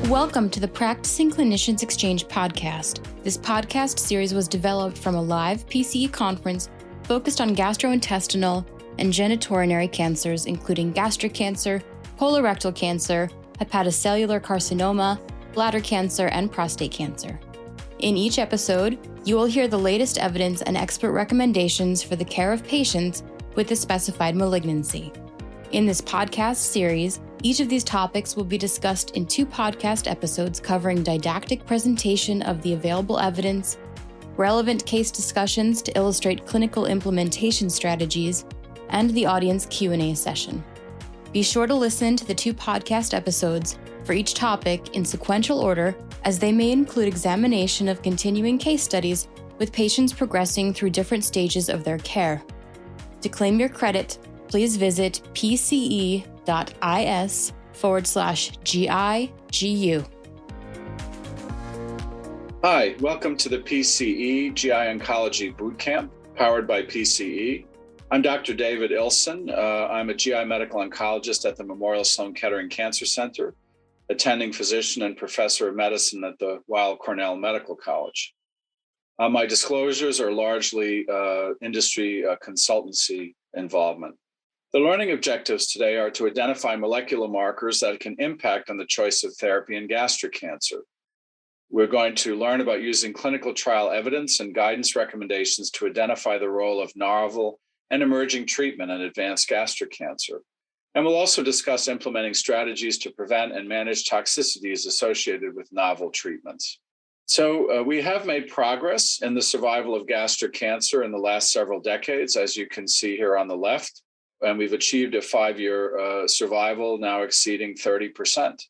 Welcome to the Practicing Clinicians Exchange podcast. This podcast series was developed from a live PCE conference focused on gastrointestinal and genitourinary cancers, including gastric cancer, colorectal cancer, hepatocellular carcinoma, bladder cancer, and prostate cancer. In each episode, you will hear the latest evidence and expert recommendations for the care of patients with a specified malignancy. In this podcast series, each of these topics will be discussed in 2 podcast episodes covering didactic presentation of the available evidence, relevant case discussions to illustrate clinical implementation strategies, and the audience Q&A session. Be sure to listen to the 2 podcast episodes for each topic in sequential order, as they may include examination of continuing case studies with patients progressing through different stages of their care. To claim your credit, please visit pce.is/GIGU. Hi, welcome to the PCE GI Oncology Bootcamp, powered by PCE. I'm Dr. David Ilson. I'm a GI medical oncologist at the Memorial Sloan Kettering Cancer Center, attending physician and professor of medicine at the Weill Cornell Medical College. My disclosures are largely industry consultancy involvement. The learning objectives today are to identify molecular markers that can impact on the choice of therapy in gastric cancer. We're going to learn about using clinical trial evidence and guidance recommendations to identify the role of novel and emerging treatment in advanced gastric cancer. And we'll also discuss implementing strategies to prevent and manage toxicities associated with novel treatments. So we have made progress in the survival of gastric cancer in the last several decades, as you can see here on the left. And we've achieved a 5-year survival now exceeding 30%.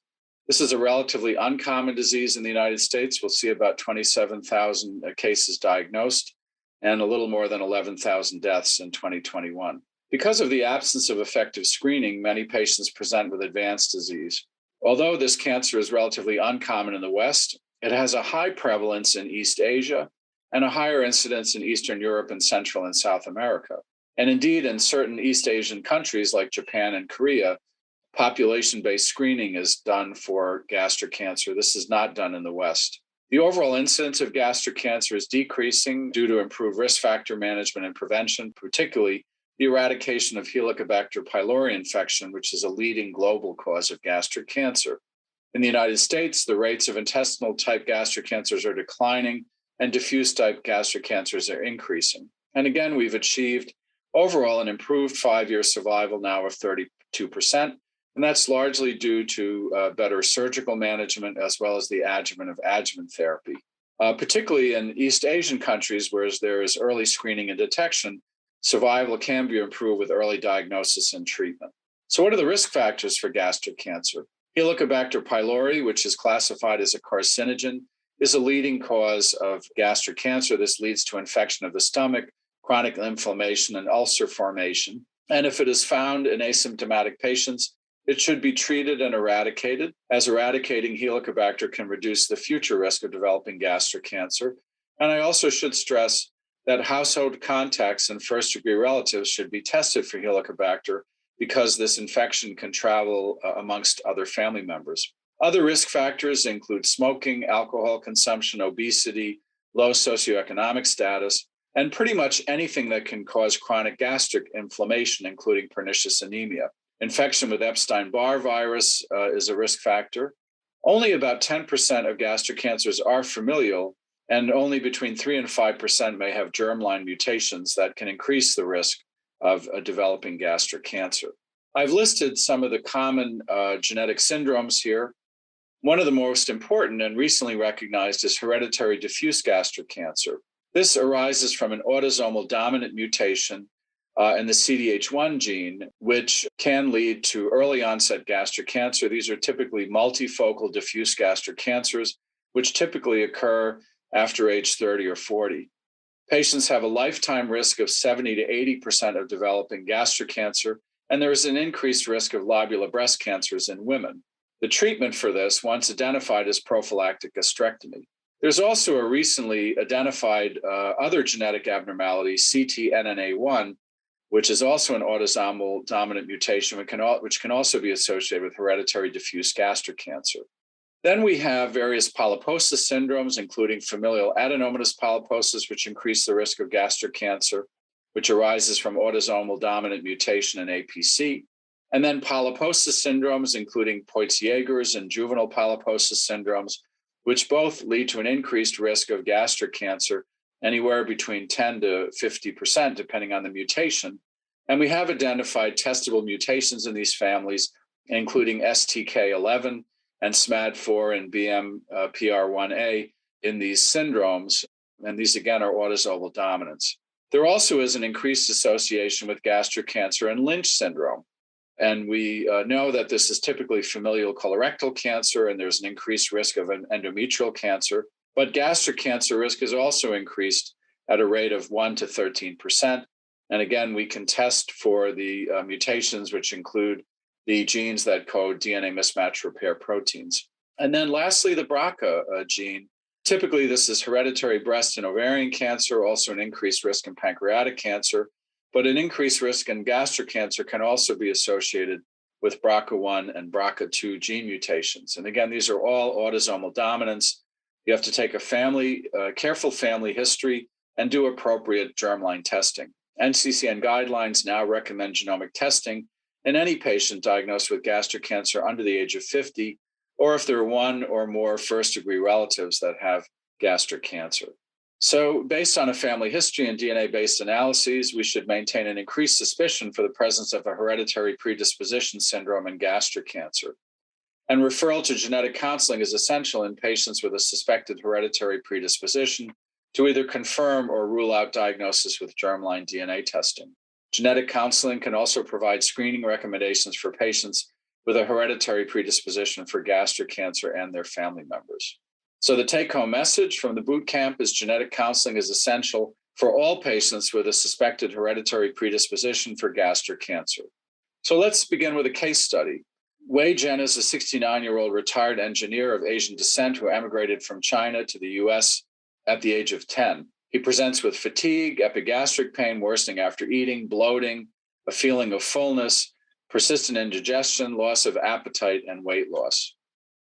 This is a relatively uncommon disease in the United States. We'll see about 27,000 cases diagnosed and a little more than 11,000 deaths in 2021. Because of the absence of effective screening, many patients present with advanced disease. Although this cancer is relatively uncommon in the West, it has a high prevalence in East Asia and a higher incidence in Eastern Europe and Central and South America. And indeed, in certain East Asian countries like Japan and Korea, population-based screening is done for gastric cancer. This is not done in the West. The overall incidence of gastric cancer is decreasing due to improved risk factor management and prevention, particularly the eradication of Helicobacter pylori infection, which is a leading global cause of gastric cancer. In the United States, the rates of intestinal-type gastric cancers are declining and diffuse-type gastric cancers are increasing. And again, we've achieved overall an improved 5-year survival now of 32%, and that's largely due to better surgical management as well as the adjuvant of adjuvant therapy. Particularly in East Asian countries, where there is early screening and detection, survival can be improved with early diagnosis and treatment. So what are the risk factors for gastric cancer? Helicobacter pylori, which is classified as a carcinogen, is a leading cause of gastric cancer. This leads to infection of the stomach, chronic inflammation, and ulcer formation. And if it is found in asymptomatic patients, it should be treated and eradicated, as eradicating Helicobacter can reduce the future risk of developing gastric cancer. And I also should stress that household contacts and first-degree relatives should be tested for Helicobacter, because this infection can travel amongst other family members. Other risk factors include smoking, alcohol consumption, obesity, low socioeconomic status, and pretty much anything that can cause chronic gastric inflammation, including pernicious anemia. Infection with Epstein-Barr virus is a risk factor. Only about 10% of gastric cancers are familial, and only between 3 and 5% may have germline mutations that can increase the risk of developing gastric cancer. I've listed some of the common genetic syndromes here. One of the most important and recently recognized is hereditary diffuse gastric cancer. This arises from an autosomal dominant mutation in the CDH1 gene, which can lead to early onset gastric cancer. These are typically multifocal diffuse gastric cancers, which typically occur after age 30 or 40. Patients have a lifetime risk of 70 to 80% of developing gastric cancer, and there is an increased risk of lobular breast cancers in women. The treatment for this, once identified, is prophylactic gastrectomy. There's also a recently identified other genetic abnormality, ctNNA1, which is also an autosomal dominant mutation, which can also be associated with hereditary diffuse gastric cancer. Then we have various polyposis syndromes, including familial adenomatous polyposis, which increase the risk of gastric cancer, which arises from autosomal dominant mutation in APC. And then polyposis syndromes, including Poitiers and juvenile polyposis syndromes, which both lead to an increased risk of gastric cancer, anywhere between 10 to 50%, depending on the mutation. And we have identified testable mutations in these families, including STK11 and SMAD4 and BMPR1A in these syndromes. And these, again, are autosomal dominants. There also is an increased association with gastric cancer and Lynch syndrome. And we know that this is typically familial colorectal cancer, and there's an increased risk of an endometrial cancer. But gastric cancer risk is also increased at a rate of 1 to 13%. And again, we can test for the mutations, which include the genes that code DNA mismatch repair proteins. And then lastly, the BRCA gene. Typically, this is hereditary breast and ovarian cancer, also an increased risk in pancreatic cancer. But an increased risk in gastric cancer can also be associated with BRCA1 and BRCA2 gene mutations. And again, these are all autosomal dominants. You have to take a careful family history and do appropriate germline testing. NCCN guidelines now recommend genomic testing in any patient diagnosed with gastric cancer under the age of 50, or if there are one or more first-degree relatives that have gastric cancer. So based on a family history and DNA-based analyses, we should maintain an increased suspicion for the presence of a hereditary predisposition syndrome in gastric cancer. And referral to genetic counseling is essential in patients with a suspected hereditary predisposition to either confirm or rule out diagnosis with germline DNA testing. Genetic counseling can also provide screening recommendations for patients with a hereditary predisposition for gastric cancer and their family members. So the take-home message from the boot camp is genetic counseling is essential for all patients with a suspected hereditary predisposition for gastric cancer. So let's begin with a case study. Wei Zhen is a 69-year-old retired engineer of Asian descent who emigrated from China to the US at the age of 10. He presents with fatigue, epigastric pain worsening after eating, bloating, a feeling of fullness, persistent indigestion, loss of appetite, and weight loss.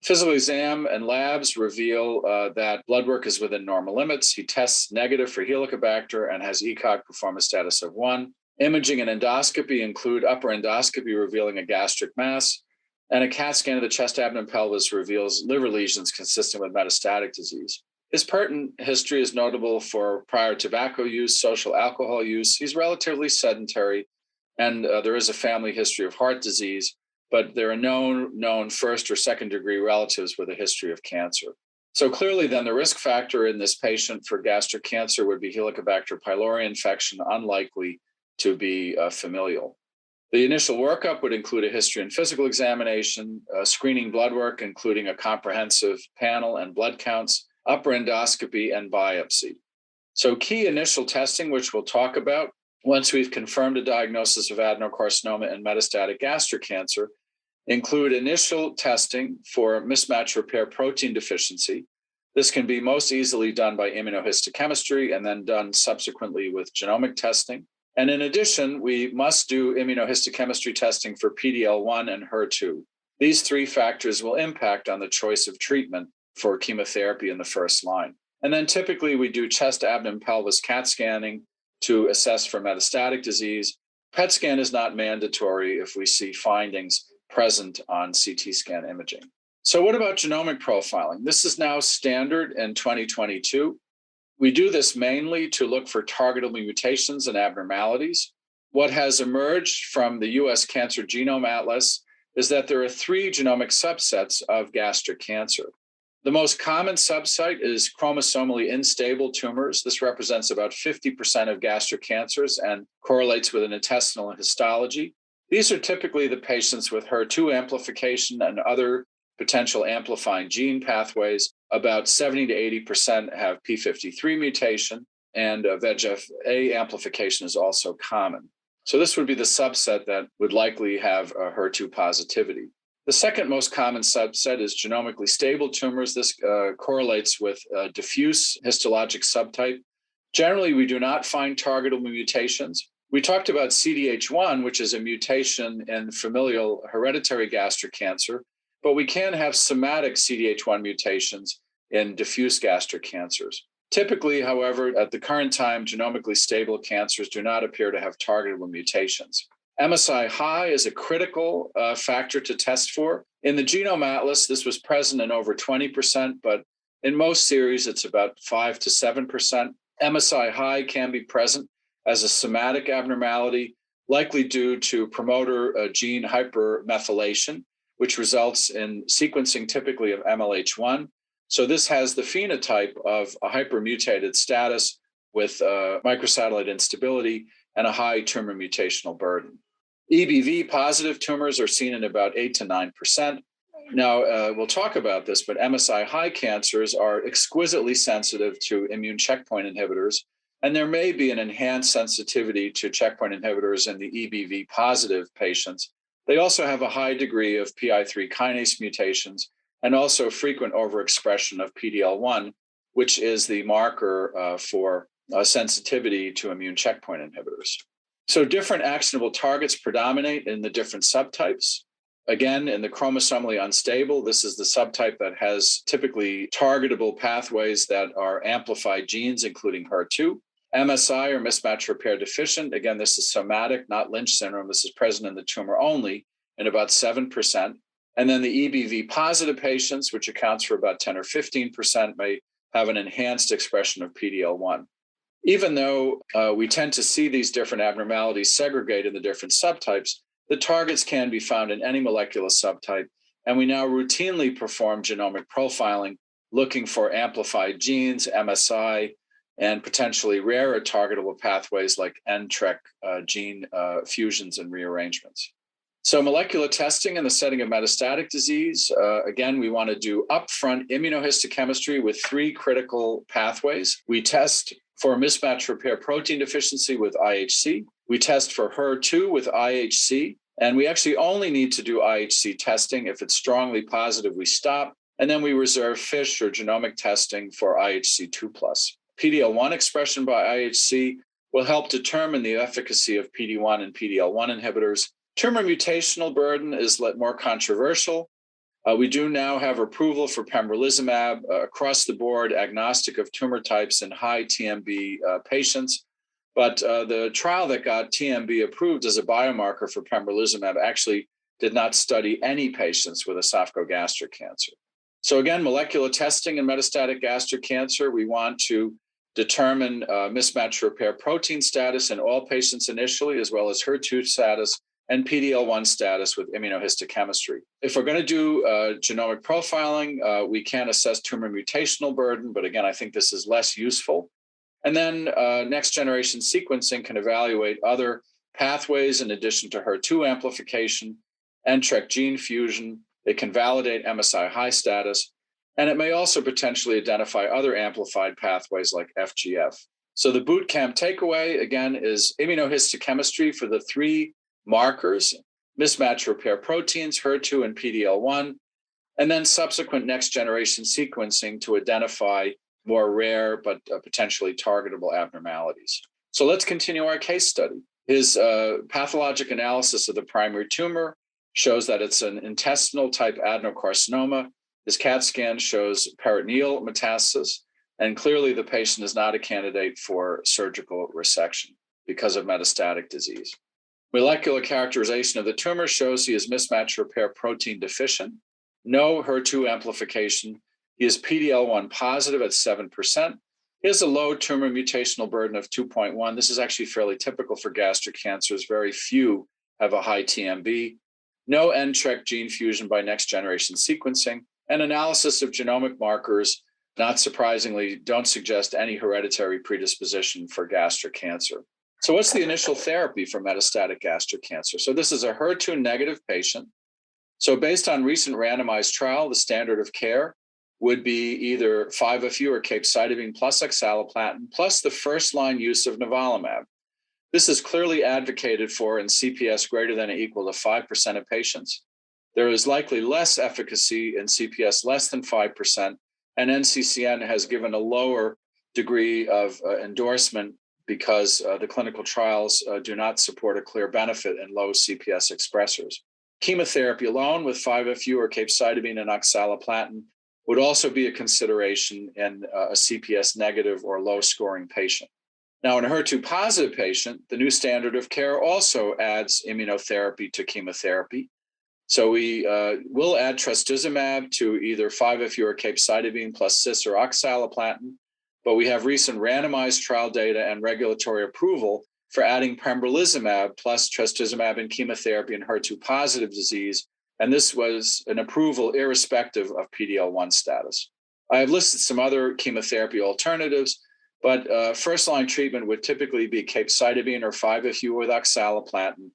Physical exam and labs reveal that blood work is within normal limits. He tests negative for Helicobacter and has ECOG performance status of 1. Imaging and endoscopy include upper endoscopy revealing a gastric mass, and a CAT scan of the chest, abdomen, pelvis reveals liver lesions consistent with metastatic disease. His pertinent history is notable for prior tobacco use, social alcohol use. He's relatively sedentary, and there is a family history of heart disease, but there are known first or second degree relatives with a history of cancer. So clearly then the risk factor in this patient for gastric cancer would be Helicobacter pylori infection, unlikely to be familial. The initial workup would include a history and physical examination, screening blood work, including a comprehensive panel and blood counts, upper endoscopy, and biopsy. So key initial testing, which we'll talk about, once we've confirmed a diagnosis of adenocarcinoma and metastatic gastric cancer, include initial testing for mismatch repair protein deficiency. This can be most easily done by immunohistochemistry and then done subsequently with genomic testing. And in addition, we must do immunohistochemistry testing for PD-L1 and HER2. These three factors will impact on the choice of treatment for chemotherapy in the first line. And then typically we do chest, abdomen, pelvis CAT scanning to assess for metastatic disease. PET scan is not mandatory if we see findings present on CT scan imaging. So what about genomic profiling? This is now standard in 2022. We do this mainly to look for targetable mutations and abnormalities. What has emerged from the US Cancer Genome Atlas is that there are 3 genomic subsets of gastric cancer. The most common subsite is chromosomally unstable tumors. This represents about 50% of gastric cancers and correlates with an intestinal histology. These are typically the patients with HER2 amplification and other potential amplifying gene pathways. About 70 to 80% have P53 mutation, and VEGF-A amplification is also common. So this would be the subset that would likely have a HER2 positivity. The second most common subset is genomically stable tumors. This correlates with diffuse histologic subtype. Generally, we do not find targetable mutations. We talked about CDH1, which is a mutation in familial hereditary gastric cancer, but we can have somatic CDH1 mutations in diffuse gastric cancers. Typically, however, at the current time, genomically stable cancers do not appear to have targetable mutations. MSI high is a critical factor to test for. In the Genome Atlas, this was present in over 20%, but in most series, it's about 5 to 7%. MSI high can be present as a somatic abnormality, likely due to promoter gene hypermethylation, which results in sequencing typically of MLH1. So this has the phenotype of a hypermutated status with microsatellite instability and a high tumor mutational burden. EBV positive tumors are seen in about 8 to 9%. Now, we'll talk about this, but MSI high cancers are exquisitely sensitive to immune checkpoint inhibitors, and there may be an enhanced sensitivity to checkpoint inhibitors in the EBV positive patients. They also have a high degree of PI3 kinase mutations and also frequent overexpression of PD-L1, which is the marker for sensitivity to immune checkpoint inhibitors. So different actionable targets predominate in the different subtypes. Again, in the chromosomally unstable, this is the subtype that has typically targetable pathways that are amplified genes, including HER2. MSI or mismatch repair deficient, again, this is somatic, not Lynch syndrome. This is present in the tumor only in about 7%. And then the EBV positive patients, which accounts for about 10 or 15%, may have an enhanced expression of PD-L1. Even though we tend to see these different abnormalities segregate in the different subtypes, the targets can be found in any molecular subtype, and we now routinely perform genomic profiling, looking for amplified genes, MSI, and potentially rarer targetable pathways like NTRK gene fusions and rearrangements. So molecular testing in the setting of metastatic disease, again, we want to do upfront immunohistochemistry with 3 critical pathways. We test for mismatch repair protein deficiency with IHC. We test for HER2 with IHC, and we actually only need to do IHC testing. If it's strongly positive, we stop, and then we reserve FISH or genomic testing for IHC2+. PD-L1 expression by IHC will help determine the efficacy of PD-1 and PD-L1 inhibitors. Tumor mutational burden is more controversial. We do now have approval for pembrolizumab across the board, agnostic of tumor types in high TMB patients. But the trial that got TMB approved as a biomarker for pembrolizumab actually did not study any patients with esophagogastric cancer. So again, molecular testing in metastatic gastric cancer, we want to determine mismatch repair protein status in all patients initially, as well as HER2 status and PD-L1 status with immunohistochemistry. If we're going to do genomic profiling, we can assess tumor mutational burden, but again, I think this is less useful. And then next generation sequencing can evaluate other pathways in addition to HER2 amplification, NTRK gene fusion. It can validate MSI high status, and it may also potentially identify other amplified pathways like FGF. So the boot camp takeaway, again, is immunohistochemistry for the 3 markers, mismatch repair proteins, HER2 and PD-L1, and then subsequent next generation sequencing to identify more rare but potentially targetable abnormalities. So let's continue our case study. His pathologic analysis of the primary tumor shows that it's an intestinal type adenocarcinoma. His CAT scan shows peritoneal metastasis, and clearly the patient is not a candidate for surgical resection because of metastatic disease. Molecular characterization of the tumor shows he is mismatch repair protein deficient, no HER2 amplification. He is PD-L1 positive at 7%. He has a low tumor mutational burden of 2.1. This is actually fairly typical for gastric cancers. Very few have a high TMB. No NTRK gene fusion by next generation sequencing, and analysis of genomic markers, not surprisingly, don't suggest any hereditary predisposition for gastric cancer. So what's the initial therapy for metastatic gastric cancer? So this is a HER2 negative patient. So based on recent randomized trial, the standard of care would be either 5-FU or capecitabine plus oxaliplatin plus the first-line use of nivolumab. This is clearly advocated for in CPS greater than or equal to 5% of patients. There is likely less efficacy in CPS less than 5%, and NCCN has given a lower degree of endorsement because the clinical trials do not support a clear benefit in low CPS expressors. Chemotherapy alone with 5-FU or capecitabine and oxaliplatin would also be a consideration in a CPS negative or low scoring patient. Now, in a HER2 positive patient, the new standard of care also adds immunotherapy to chemotherapy. So we will add trastuzumab to either 5-FU or capecitabine plus cis or oxaliplatin, but we have recent randomized trial data and regulatory approval for adding pembrolizumab plus trastuzumab in chemotherapy in HER2 positive disease, and this was an approval irrespective of PD-L1 status. I have listed some other chemotherapy alternatives, but first-line treatment would typically be capecitabine or 5-FU with oxaliplatin.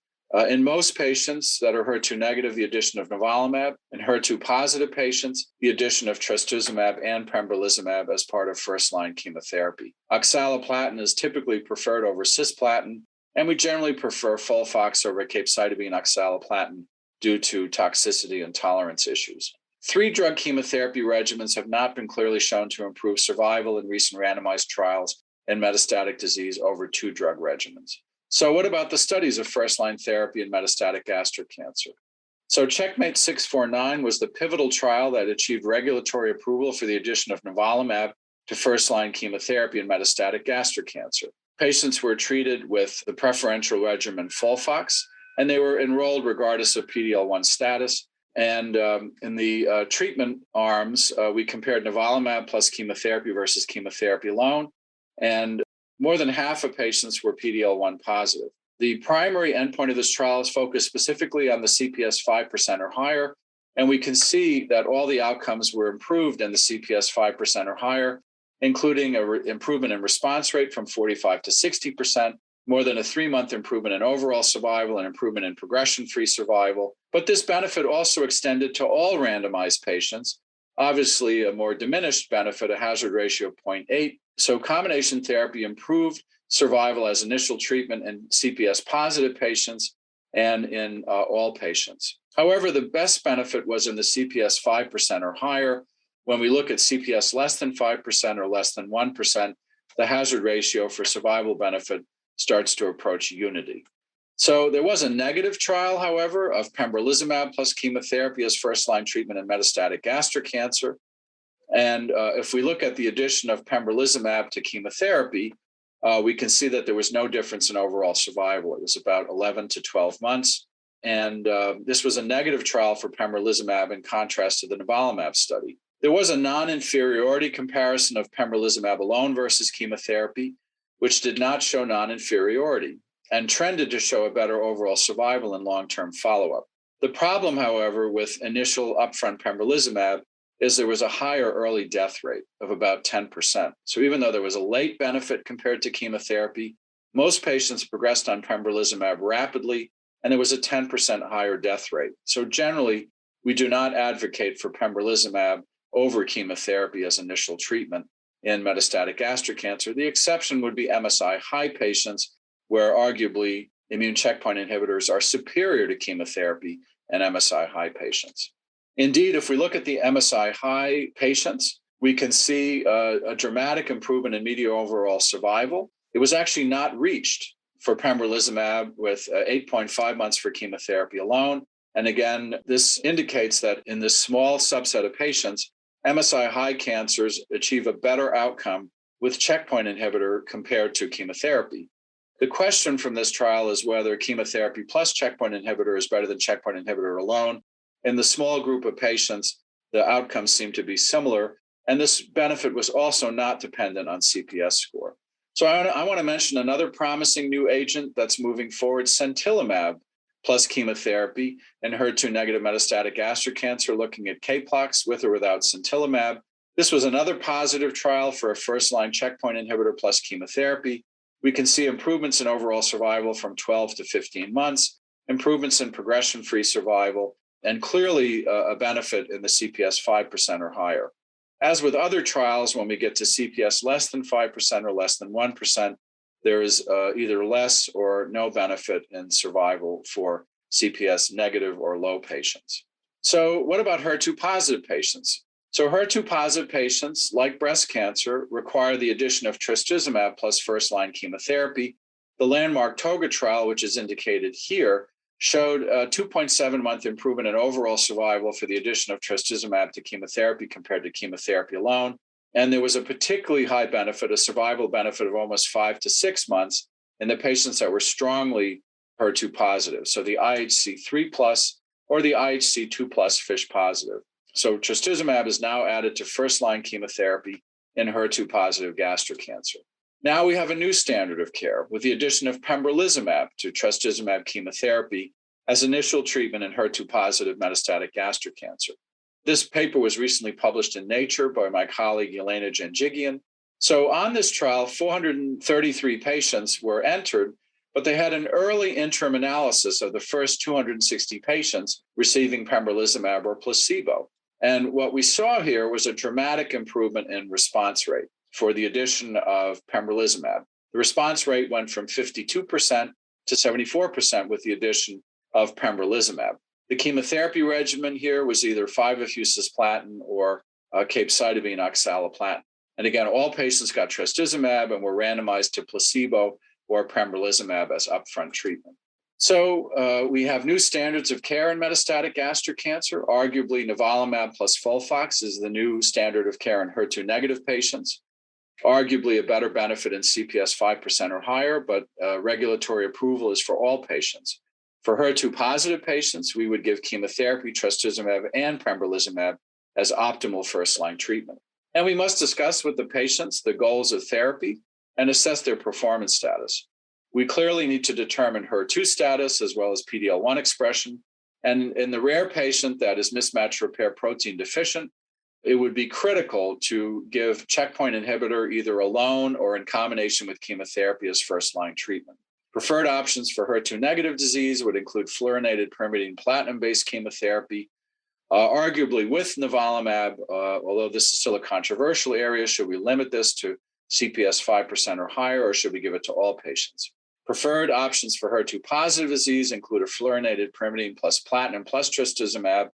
In most patients that are HER2 negative, the addition of nivolumab. In HER2 positive patients, the addition of trastuzumab and pembrolizumab as part of first-line chemotherapy. Oxaliplatin is typically preferred over cisplatin, and we generally prefer FOLFOX over capecitabine oxaliplatin due to toxicity and tolerance issues. 3-drug chemotherapy regimens have not been clearly shown to improve survival in recent randomized trials in metastatic disease over 2-drug regimens. So what about the studies of first-line therapy in metastatic gastric cancer? So Checkmate 649 was the pivotal trial that achieved regulatory approval for the addition of nivolumab to first-line chemotherapy in metastatic gastric cancer. Patients were treated with the preferential regimen FOLFOX, and they were enrolled regardless of PD-L1 status. And in the treatment arms, we compared nivolumab plus chemotherapy versus chemotherapy alone, and more than half of patients were PD-L1 positive. The primary endpoint of this trial is focused specifically on the CPS 5% or higher, and we can see that all the outcomes were improved in the CPS 5% or higher, including an improvement in response rate from 45 to 60%, more than a 3-month improvement in overall survival and improvement in progression-free survival. But this benefit also extended to all randomized patients, obviously a more diminished benefit, a hazard ratio of 0.8. So combination therapy improved survival as initial treatment in CPS positive patients and in all patients. However, the best benefit was in the CPS 5% or higher. When we look at CPS less than 5% or less than 1%, the hazard ratio for survival benefit starts to approach unity. So there was a negative trial, however, of pembrolizumab plus chemotherapy as first-line treatment in metastatic gastric cancer. And if we look at the addition of pembrolizumab to chemotherapy, we can see that there was no difference in overall survival. It was about 11 to 12 months. And this was a negative trial for pembrolizumab in contrast to the nivolumab study. There was a non-inferiority comparison of pembrolizumab alone versus chemotherapy, which did not show non-inferiority and trended to show a better overall survival in long-term follow-up. The problem, however, with initial upfront pembrolizumab is there was a higher early death rate of about 10%. So even though there was a late benefit compared to chemotherapy, most patients progressed on pembrolizumab rapidly, and there was a 10% higher death rate. So generally, we do not advocate for pembrolizumab over chemotherapy as initial treatment in metastatic gastric cancer. The exception would be MSI high patients, where arguably immune checkpoint inhibitors are superior to chemotherapy in MSI high patients. Indeed, if we look at the MSI high patients, we can see a dramatic improvement in median overall survival. It was actually not reached for pembrolizumab with 8.5 months for chemotherapy alone. And again, this indicates that in this small subset of patients, MSI high cancers achieve a better outcome with checkpoint inhibitor compared to chemotherapy. The question from this trial is whether chemotherapy plus checkpoint inhibitor is better than checkpoint inhibitor alone. In the small group of patients, the outcomes seem to be similar, and this benefit was also not dependent on CPS score. So I want to mention another promising new agent that's moving forward, sintilimab plus chemotherapy in HER2 negative metastatic gastric cancer, looking at CAPOX with or without sintilimab. This was another positive trial for a first-line checkpoint inhibitor plus chemotherapy. We can see improvements in overall survival from 12 to 15 months, improvements in progression-free survival, and clearly a benefit in the CPS 5% or higher. As with other trials, when we get to CPS less than 5% or less than 1%, there is either less or no benefit in survival for CPS negative or low patients. So what about HER2 positive patients? So HER2 positive patients, like breast cancer, require the addition of trastuzumab plus first-line chemotherapy. The landmark TOGA trial, which is indicated here, showed a 2.7-month improvement in overall survival for the addition of trastuzumab to chemotherapy compared to chemotherapy alone. And there was a particularly high benefit, a survival benefit of almost 5 to 6 months in the patients that were strongly HER2 positive. So the IHC3 plus or the IHC2 plus FISH positive. So trastuzumab is now added to first-line chemotherapy in HER2 positive gastric cancer. Now we have a new standard of care with the addition of pembrolizumab to trastuzumab chemotherapy as initial treatment in HER2 positive metastatic gastric cancer. This paper was recently published in Nature by my colleague Yelena Janjigian. So on this trial, 433 patients were entered, but they had an early interim analysis of the first 260 patients receiving pembrolizumab or placebo. And what we saw here was a dramatic improvement in response rate for the addition of pembrolizumab. The response rate went from 52% to 74% with the addition of pembrolizumab. The chemotherapy regimen here was either 5-FU-cisplatin or capecitabine oxaliplatin. And again, all patients got trastuzumab and were randomized to placebo or pembrolizumab as upfront treatment. So we have new standards of care in metastatic gastric cancer. Arguably, nivolumab plus FOLFOX is the new standard of care in HER2-negative patients. Arguably a better benefit in CPS 5% or higher, but regulatory approval is for all patients. For HER2-positive patients, we would give chemotherapy, trastuzumab, and pembrolizumab as optimal first-line treatment. And we must discuss with the patients the goals of therapy and assess their performance status. We clearly need to determine HER2 status as well as PD-L1 expression. And in the rare patient that is mismatch repair protein deficient, it would be critical to give checkpoint inhibitor either alone or in combination with chemotherapy as first-line treatment. Preferred options for HER2-negative disease would include fluorinated pyrimidine platinum-based chemotherapy, arguably with nivolumab, although this is still a controversial area. Should we limit this to CPS 5% or higher, or should we give it to all patients? Preferred options for HER2-positive disease include a fluorinated pyrimidine plus platinum plus trastuzumab,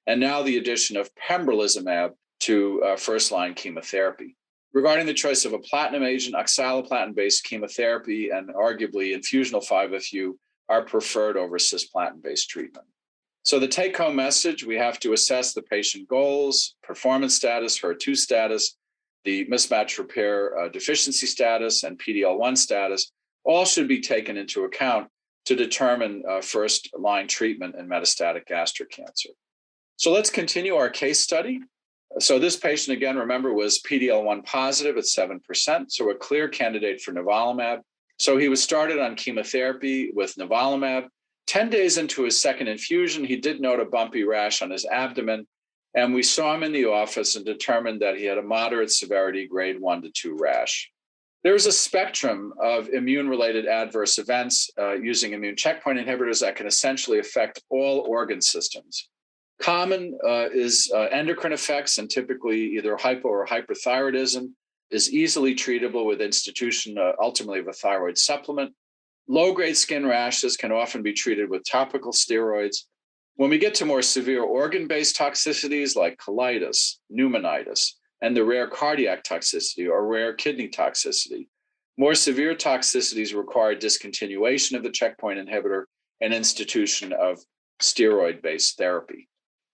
and now the addition of pembrolizumab to first-line chemotherapy. Regarding the choice of a platinum agent, oxaliplatin-based chemotherapy and arguably infusional 5-FU are preferred over cisplatin-based treatment. So the take-home message, we have to assess the patient goals, performance status, HER2 status, the mismatch repair deficiency status, and PD-L1 status. All should be taken into account to determine first-line treatment in metastatic gastric cancer. So let's continue our case study. So this patient, again, remember, was PD-L1 positive at 7%, so a clear candidate for nivolumab. So he was started on chemotherapy with nivolumab. 10 days into his second infusion, he did note a bumpy rash on his abdomen, and we saw him in the office and determined that he had a moderate severity grade 1 to 2 rash. There's a spectrum of immune-related adverse events using immune checkpoint inhibitors that can essentially affect all organ systems. Common is endocrine effects, and typically either hypo or hyperthyroidism is easily treatable with institution ultimately of a thyroid supplement. Low-grade skin rashes can often be treated with topical steroids. When we get to more severe organ-based toxicities like colitis, pneumonitis, and the rare cardiac toxicity or rare kidney toxicity, more severe toxicities require discontinuation of the checkpoint inhibitor and institution of steroid-based therapy.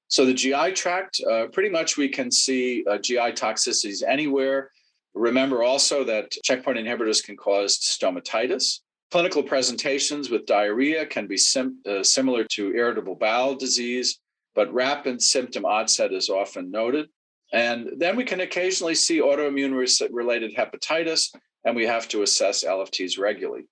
So the GI tract, pretty much we can see GI toxicities anywhere. Remember also that checkpoint inhibitors can cause stomatitis. Clinical presentations with diarrhea can be similar to irritable bowel disease, but rapid symptom onset is often noted. And then we can occasionally see autoimmune-related hepatitis, and we have to assess LFTs regularly.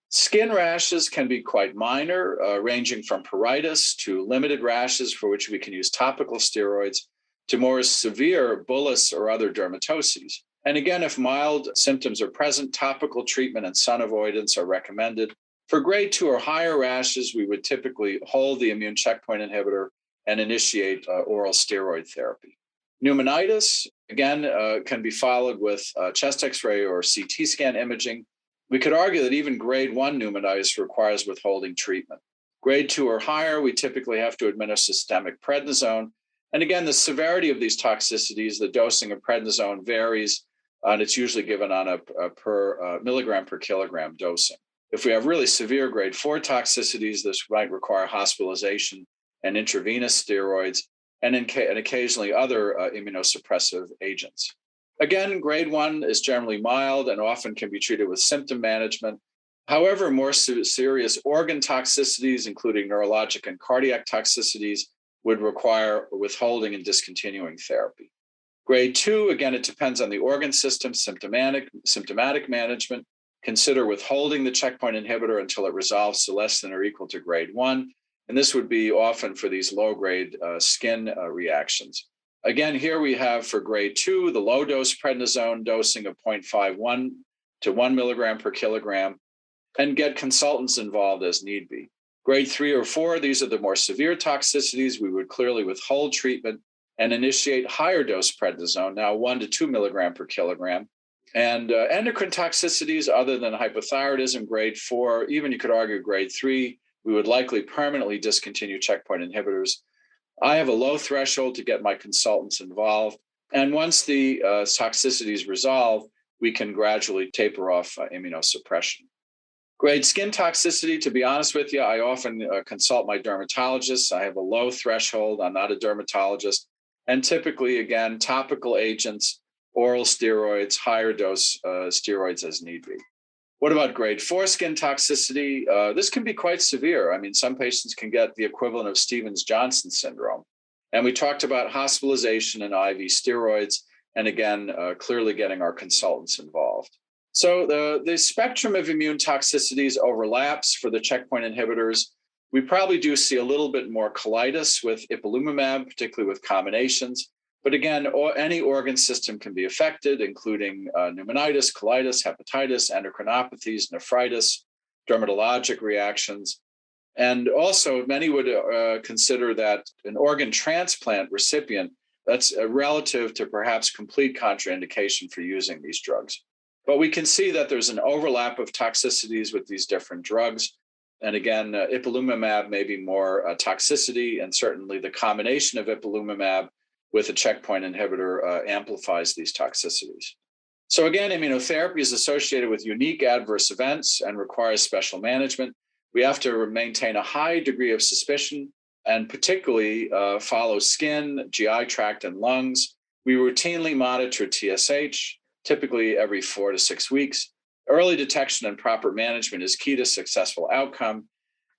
Skin rashes can be quite minor, ranging from pruritus to limited rashes for which we can use topical steroids to more severe bullous or other dermatoses. And again, if mild symptoms are present, topical treatment and sun avoidance are recommended. For grade 2 or higher rashes, we would typically hold the immune checkpoint inhibitor and initiate oral steroid therapy. Pneumonitis, again, can be followed with chest X-ray or CT scan imaging. We could argue that even grade 1 pneumonitis requires withholding treatment. Grade 2 or higher, we typically have to administer systemic prednisone. And again, the severity of these toxicities, the dosing of prednisone varies, and it's usually given on a per milligram per kilogram dosing. If we have really severe grade 4 toxicities, this might require hospitalization and intravenous steroids, and occasionally other immunosuppressive agents. Again, grade 1 is generally mild and often can be treated with symptom management. However, more serious organ toxicities, including neurologic and cardiac toxicities, would require withholding and discontinuing therapy. Grade 2, again, it depends on the organ system, symptomatic management. Consider withholding the checkpoint inhibitor until it resolves to less than or equal to grade 1. And this would be often for these low-grade skin reactions. Again, here we have for grade 2, the low-dose prednisone dosing of 0.51 to 1 milligram per kilogram, and get consultants involved as need be. Grade 3 or 4, these are the more severe toxicities. We would clearly withhold treatment and initiate higher dose prednisone, now 1 to 2 milligram per kilogram. And endocrine toxicities other than hypothyroidism, grade 4, even you could argue grade 3, we would likely permanently discontinue checkpoint inhibitors. I have a low threshold to get my consultants involved. And once the toxicities resolve, we can gradually taper off immunosuppression. Grade skin toxicity, to be honest with you, I often consult my dermatologist. I have a low threshold. I'm not a dermatologist. And typically, again, topical agents, oral steroids, higher dose steroids as need be. What about grade 4 skin toxicity? This can be quite severe. I mean, some patients can get the equivalent of Stevens-Johnson syndrome. And we talked about hospitalization and IV steroids, and again, clearly getting our consultants involved. So the spectrum of immune toxicities overlaps for the checkpoint inhibitors. We probably do see a little bit more colitis with ipilimumab, particularly with combinations. But again, any organ system can be affected, including pneumonitis, colitis, hepatitis, endocrinopathies, nephritis, dermatologic reactions. And also, many would consider that an organ transplant recipient, that's relative to perhaps complete contraindication for using these drugs. But we can see that there's an overlap of toxicities with these different drugs. And again, ipilimumab may be more toxicity, and certainly the combination of ipilimumab with a checkpoint inhibitor amplifies these toxicities. So again, immunotherapy is associated with unique adverse events and requires special management. We have to maintain a high degree of suspicion and particularly follow skin, GI tract, and lungs. We routinely monitor TSH, typically every 4 to 6 weeks. Early detection and proper management is key to successful outcome.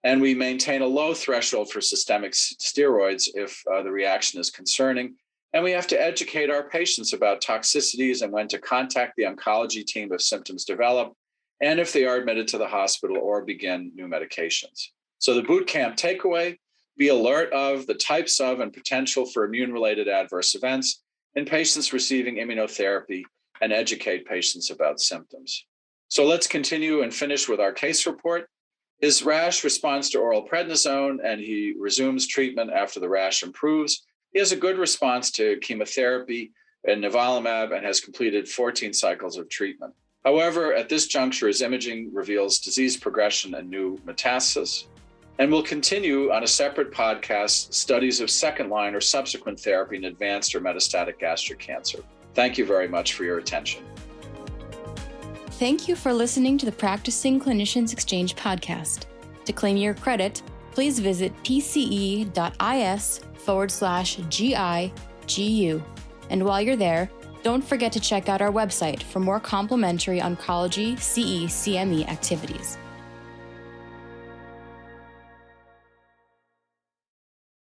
And we maintain a low threshold for systemic steroids if the reaction is concerning. And we have to educate our patients about toxicities and when to contact the oncology team if symptoms develop, and if they are admitted to the hospital or begin new medications. So the boot camp takeaway, be alert of the types of and potential for immune-related adverse events in patients receiving immunotherapy and educate patients about symptoms. So let's continue and finish with our case report. His rash responds to oral prednisone, and he resumes treatment after the rash improves. He has a good response to chemotherapy and nivolumab and has completed 14 cycles of treatment. However, at this juncture, his imaging reveals disease progression and new metastasis. And we'll continue on a separate podcast, studies of second-line or subsequent therapy in advanced or metastatic gastric cancer. Thank you very much for your attention. Thank you for listening to the Practicing Clinicians Exchange podcast. To claim your credit, please visit pce.is/GIGU. And while you're there, don't forget to check out our website for more complimentary oncology CE/CME activities.